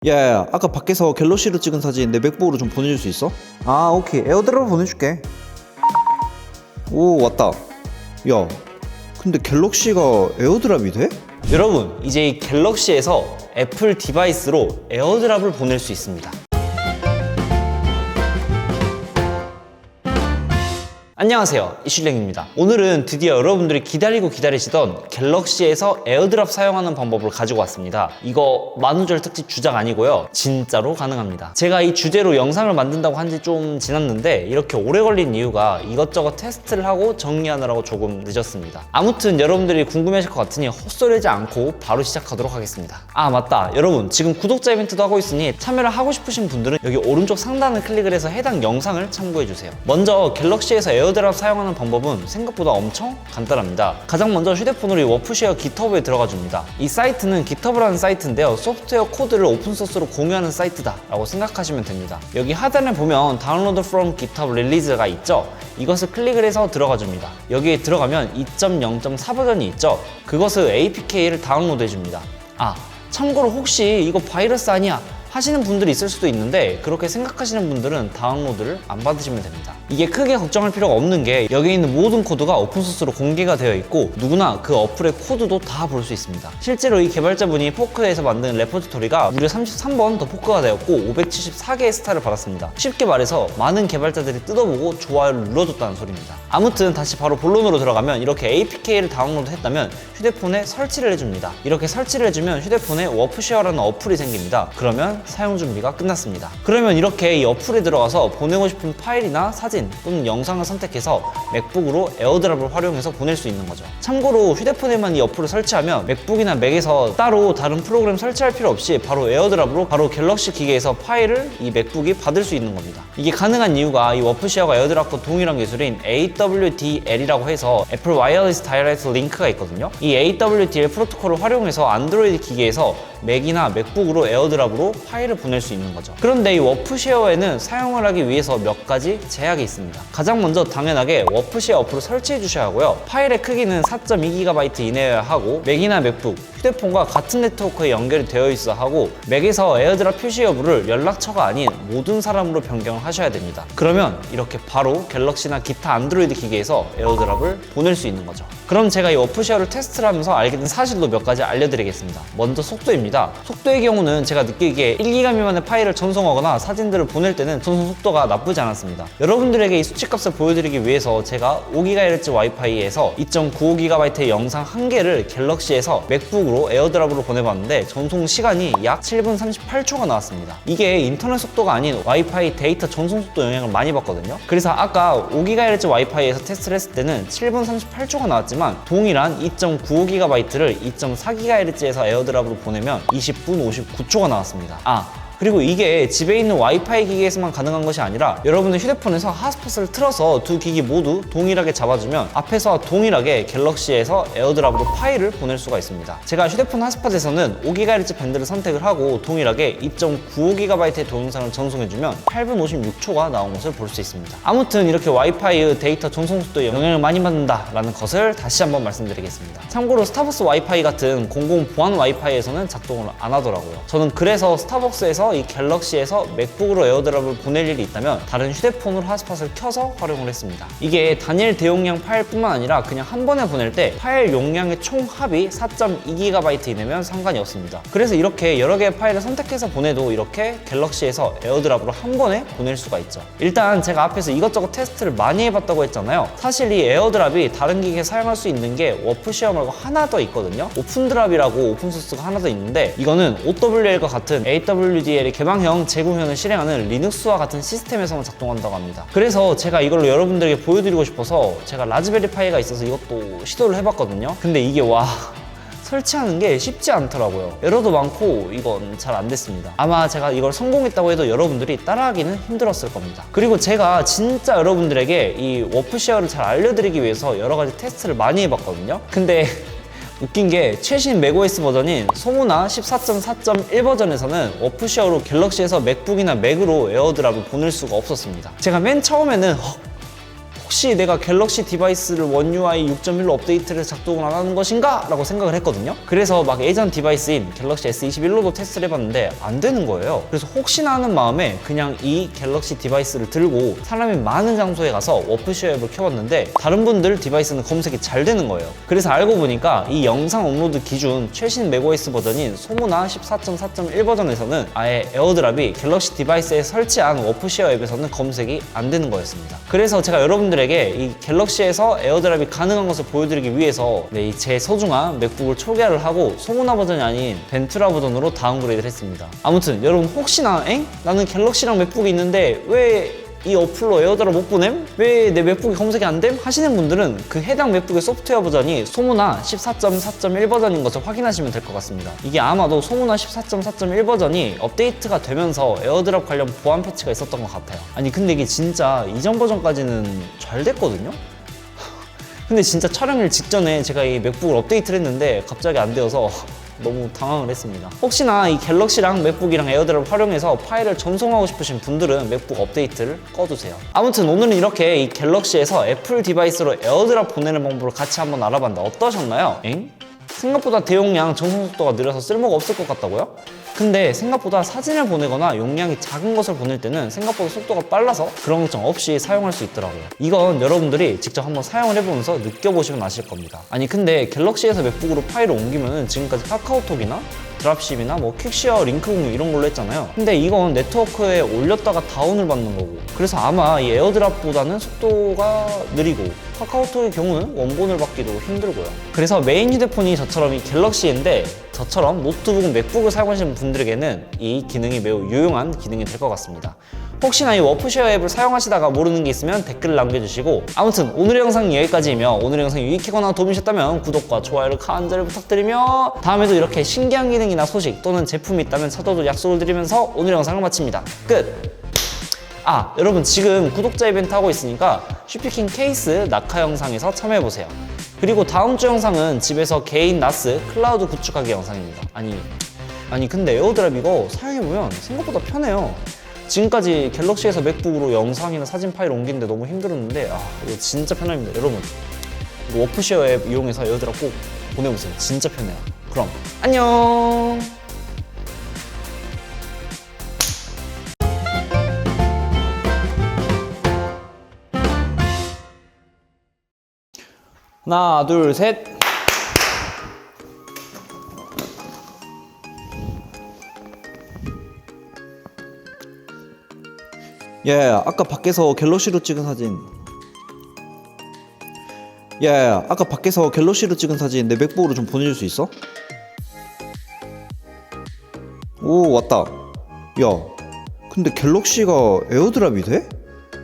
야야야, 아까 밖에서 갤럭시로 찍은 사진 내 맥북으로 좀 보내줄 수 있어? 아, 오케이. 에어드랍 보내줄게. 오, 왔다. 야, 근데 갤럭시가 에어드랍이 돼? 여러분, 이제 이 갤럭시에서 애플 디바이스로 에어드랍을 보낼 수 있습니다. 안녕하세요, 이슐랭입니다. 오늘은 드디어 여러분들이 기다리시던 갤럭시에서 에어드랍 사용하는 방법을 가지고 왔습니다. 이거 만우절 특집 주작 아니고요, 진짜로 가능합니다. 제가 이 주제로 영상을 만든다고 한 지 좀 지났는데 이렇게 오래 걸린 이유가 이것저것 테스트를 하고 정리하느라고 조금 늦었습니다. 아무튼 여러분들이 궁금해하실 것 같으니 헛소리하지 않고 바로 시작하도록 하겠습니다. 아 맞다, 여러분 지금 구독자 이벤트도 하고 있으니 참여를 하고 싶으신 분들은 여기 오른쪽 상단을 클릭을 해서 해당 영상을 참고해주세요. 먼저 갤럭시에서 에어드랍 사용하는 방법은 생각보다 엄청 간단합니다. 가장 먼저 휴대폰으로 이 워프쉐어 깃허브에 들어가 줍니다. 이 사이트는 깃허브라는 사이트인데요, 소프트웨어 코드를 오픈소스로 공유하는 사이트다 라고 생각하시면 됩니다. 여기 하단에 보면 다운로드 from GitHub 릴리즈가 있죠. 이것을 클릭을 해서 들어가 줍니다. 여기에 들어가면 2.0.4 버전이 있죠. 그것을 APK를 다운로드 해줍니다. 아, 참고로 혹시 이거 바이러스 아니야 하시는 분들이 있을 수도 있는데, 그렇게 생각하시는 분들은 다운로드를 안 받으시면 됩니다. 이게 크게 걱정할 필요가 없는 게 여기 있는 모든 코드가 오픈소스로 공개가 되어 있고 누구나 그 어플의 코드도 다 볼 수 있습니다. 실제로 이 개발자분이 포크에서 만든 레포지토리가 무려 33번 더 포크가 되었고 574개의 스타를 받았습니다. 쉽게 말해서 많은 개발자들이 뜯어보고 좋아요를 눌러줬다는 소리입니다. 아무튼 다시 바로 본론으로 들어가면 이렇게 APK를 다운로드 했다면 휴대폰에 설치를 해줍니다. 이렇게 설치를 해주면 휴대폰에 워프쉐어라는 어플이 생깁니다. 그러면 사용 준비가 끝났습니다. 그러면 이렇게 이 어플에 들어가서 보내고 싶은 파일이나 사진 또는 영상을 선택해서 맥북으로 에어드랍을 활용해서 보낼 수 있는 거죠. 참고로 휴대폰에만 이 어플을 설치하면 맥북이나 맥에서 따로 다른 프로그램 설치할 필요 없이 바로 에어드랍으로 바로 갤럭시 기계에서 파일을 이 맥북이 받을 수 있는 겁니다. 이게 가능한 이유가 이 워프쉐어가 에어드랍과 동일한 기술인 AWDL이라고 해서 애플 와이어리스 다이렉트 링크가 있거든요. 이 AWDL 프로토콜을 활용해서 안드로이드 기계에서 맥이나 맥북으로 에어드랍으로 파일을 보낼 수 있는 거죠. 그런데 이 워프쉐어에는 사용을 하기 위해서 몇 가지 제약이 있습니다. 가장 먼저 당연하게 워프쉐어 어플을 설치해 주셔야 하고요. 파일의 크기는 4.2GB 이내여야 하고, 맥이나 맥북, 휴대폰과 같은 네트워크에 연결이 되어 있어야 하고, 맥에서 에어드랍 표시 여부를 연락처가 아닌 모든 사람으로 변경을 하셔야 됩니다. 그러면 이렇게 바로 갤럭시나 기타 안드로이드 기기에서 에어드랍을 보낼 수 있는 거죠. 그럼 제가 이 워프쉐어를 테스트를 하면서 알게 된 사실도 몇 가지 알려드리겠습니다. 먼저 속도입니다. 속도의 경우는 제가 느끼기에 1기가 미만의 파일을 전송하거나 사진들을 보낼 때는 전송 속도가 나쁘지 않았습니다. 여러분들에게 이 수치값을 보여드리기 위해서 제가 5GHz 와이파이에서 2.95GB의 영상 1개를 갤럭시에서 맥북으로 에어드랍으로 보내봤는데 전송 시간이 약 7분 38초가 나왔습니다. 이게 인터넷 속도가 아닌 와이파이 데이터 전송 속도 영향을 많이 받거든요. 그래서 아까 5GHz 와이파이에서 테스트를 했을 때는 7분 38초가 나왔지만 동일한 2.95GB를 2.4GHz에서 에어드랍으로 보내면 20분 59초가 나왔습니다. 그리고 이게 집에 있는 와이파이 기기에서만 가능한 것이 아니라 여러분의 휴대폰에서 핫스팟을 틀어서 두 기기 모두 동일하게 잡아주면 앞에서 동일하게 갤럭시에서 에어드랍으로 파일을 보낼 수가 있습니다. 제가 휴대폰 핫스팟에서는 5GHz 밴드를 선택을 하고 동일하게 2.95GB의 동영상을 전송해주면 8분 56초가 나온 것을 볼 수 있습니다. 아무튼 이렇게 와이파이의 데이터 전송 속도에 영향을 많이 받는다라는 것을 다시 한번 말씀드리겠습니다. 참고로 스타벅스 와이파이 같은 공공 보안 와이파이에서는 작동을 안 하더라고요. 저는 그래서 스타벅스에서 이 갤럭시에서 맥북으로 에어드랍을 보낼 일이 있다면 다른 휴대폰으로 핫스팟을 켜서 활용을 했습니다. 이게 단일 대용량 파일뿐만 아니라 그냥 한 번에 보낼 때 파일 용량의 총 합이 4.2GB 이내면 상관이 없습니다. 그래서 이렇게 여러 개의 파일을 선택해서 보내도 이렇게 갤럭시에서 에어드랍으로 한 번에 보낼 수가 있죠. 일단 제가 앞에서 이것저것 테스트를 많이 해봤다고 했잖아요. 사실 이 에어드랍이 다른 기기에 사용할 수 있는 게 워프쉐어 말고 하나 더 있거든요. 오픈드랍이라고 오픈소스가 하나 더 있는데 이거는 OWL과 같은 AWDL의 개방형 제공형을 실행하는 리눅스와 같은 시스템에서만 작동한다고 합니다. 그래서 제가 이걸로 여러분들에게 보여드리고 싶어서 제가 라즈베리 파이가 있어서 이것도 시도를 해봤거든요. 근데 이게 설치하는 게 쉽지 않더라고요. 에러도 많고 이건 잘 안 됐습니다. 아마 제가 이걸 성공했다고 해도 여러분들이 따라하기는 힘들었을 겁니다. 그리고 제가 진짜 여러분들에게 이 워프쉐어를 잘 알려드리기 위해서 여러 가지 테스트를 많이 해봤거든요. 근데 웃긴 게 최신 맥OS 버전인 소모나 14.4.1 버전에서는 워프쉐어로 갤럭시에서 맥북이나 맥으로 에어드랍을 보낼 수가 없었습니다. 제가 맨 처음에는 혹시 내가 갤럭시 디바이스를 One UI 6.1로 업데이트를 작동을 안 하는 것인가? 라고 생각을 했거든요. 그래서 막 예전 디바이스인 갤럭시 S21로도 테스트를 해봤는데 안 되는 거예요. 그래서 혹시나 하는 마음에 그냥 이 갤럭시 디바이스를 들고 사람이 많은 장소에 가서 워프쉐어 앱을 켜봤는데 다른 분들 디바이스는 검색이 잘 되는 거예요. 그래서 알고 보니까 이 영상 업로드 기준 최신 맥OS 버전인 소모나 14.4.1 버전에서는 아예 에어드랍이 갤럭시 디바이스에 설치한 워프쉐어 앱에서는 검색이 안 되는 거였습니다. 그래서 제가 여러분들에게 이 갤럭시에서 에어드랍이 가능한 것을 보여드리기 위해서 제 소중한 맥북을 초기화를 하고 소모나 버전이 아닌 벤투라 버전으로 다운그레이드를 했습니다. 아무튼 여러분 혹시나 나는 갤럭시랑 맥북이 있는데 왜 이 어플로 에어드랍 못 보냄? 왜 내 맥북이 검색이 안 됨? 하시는 분들은 그 해당 맥북의 소프트웨어 버전이 소모나 14.4.1 버전인 것을 확인하시면 될 것 같습니다. 이게 아마도 소모나 14.4.1 버전이 업데이트가 되면서 에어드랍 관련 보안 패치가 있었던 것 같아요. 아니 근데 이게 진짜 이전 버전까지는 잘 됐거든요? 근데 진짜 촬영일 직전에 제가 이 맥북을 업데이트를 했는데 갑자기 안 되어서 너무 당황을 했습니다. 혹시나 이 갤럭시랑 맥북이랑 에어드랍을 활용해서 파일을 전송하고 싶으신 분들은 맥북 업데이트를 꺼두세요. 아무튼 오늘은 이렇게 이 갤럭시에서 애플 디바이스로 에어드랍 보내는 방법을 같이 한번 알아봤는데 어떠셨나요? 생각보다 대용량 전송 속도가 느려서 쓸모가 없을 것 같다고요? 근데 생각보다 사진을 보내거나 용량이 작은 것을 보낼 때는 생각보다 속도가 빨라서 그런 걱정 없이 사용할 수 있더라고요. 이건 여러분들이 직접 한번 사용을 해보면서 느껴보시면 아실 겁니다. 아니 근데 갤럭시에서 맥북으로 파일을 옮기면은 지금까지 카카오톡이나 드랍십이나 뭐 퀵쉐어, 링크 공유 이런 걸로 했잖아요. 근데 이건 네트워크에 올렸다가 다운을 받는 거고 그래서 아마 이 에어드랍보다는 속도가 느리고 카카오톡의 경우는 원본을 받기도 힘들고요. 그래서 메인 휴대폰이 저처럼 이 갤럭시인데 저처럼 노트북, 맥북을 사용하시는 분들에게는 이 기능이 매우 유용한 기능이 될 것 같습니다. 혹시나 이 워프쉐어 앱을 사용하시다가 모르는 게 있으면 댓글 남겨주시고 아무튼 오늘의 영상은 여기까지이며 오늘의 영상이 유익하거나 도움이 되셨다면 구독과 좋아요를 간절히 부탁드리며 다음에도 이렇게 신기한 기능이나 소식 또는 제품이 있다면 찾아도 약속을 드리면서 오늘의 영상을 마칩니다. 끝! 여러분 지금 구독자 이벤트 하고 있으니까 슈피킹 케이스 낙하 영상에서 참여해보세요. 그리고 다음 주 영상은 집에서 개인 나스 클라우드 구축하기 영상입니다. 아니 근데 에어드랍 이거 사용해보면 생각보다 편해요. 지금까지 갤럭시에서 맥북으로 영상이나 사진 파일 옮기는데 너무 힘들었는데 이거 진짜 편합니다. 여러분 이거 워프쉐어 앱 이용해서 에어드랍 꼭 보내보세요. 진짜 편해요. 그럼 안녕. 하나 둘 셋. 아까 밖에서 갤럭시로 찍은 사진. 아까 밖에서 갤럭시로 찍은 사진 내 맥북으로 좀 보내줄 수 있어? 오, 왔다. 근데 갤럭시가 에어드랍이 돼?